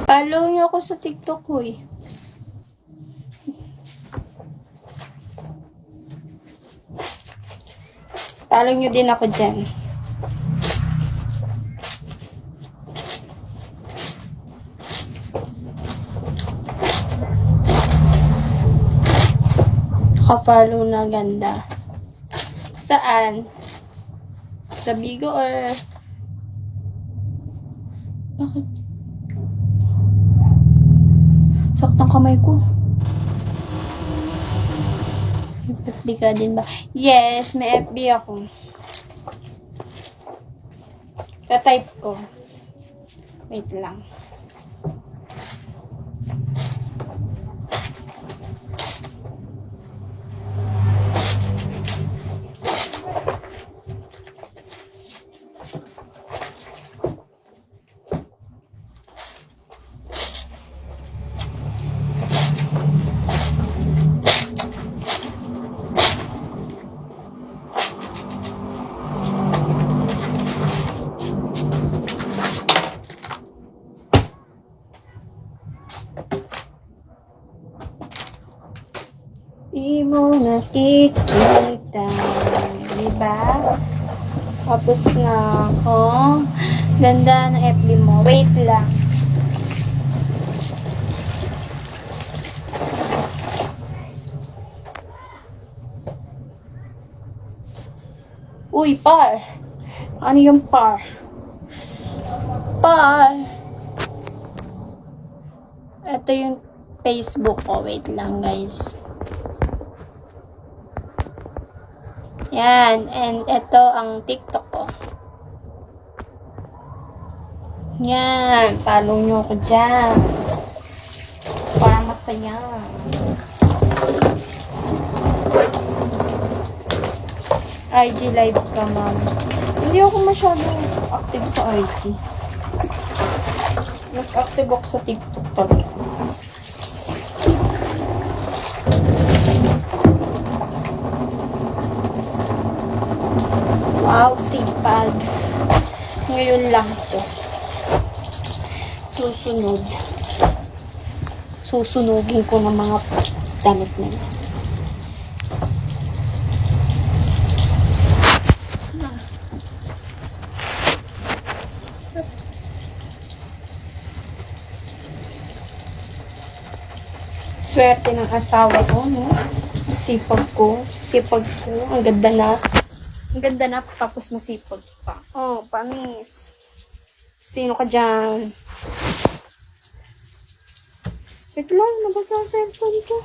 Follow niyo ako sa TikTok ko eh. Follow niyo din ako dyan. Kapalo na ganda. Saan? Sa Bigo or... Bakit? Saktang kamay ko. May FB ka din ba? Yes, may FB ako. Tatype ko. Wait lang. Di mo nakikita, diba? Tapos na ako. Ganda ng FB mo. Wait lang. Uy, par. Ano yung par? Par. Ito yung Facebook ko. Wait lang, guys. Yan. And ito ang TikTok ko. Yan. Follow nyo ako dyan. Para masaya. IG live ka, ma'am. Hindi ako masyadong active sa IG. Mas active ako sa TikTok talaga. Wow, sipag. Ngayon lang to. Susunod. Susunugin ko ng mga damit na yun. Swerte ng asawa ko, no? Sipag ko. Sipag ko. Ang ganda na. Ang ganda na, tapos masipag pa. Oh, panis. Sino ka dyan? Wait lang, nabasa ang cellphone ko.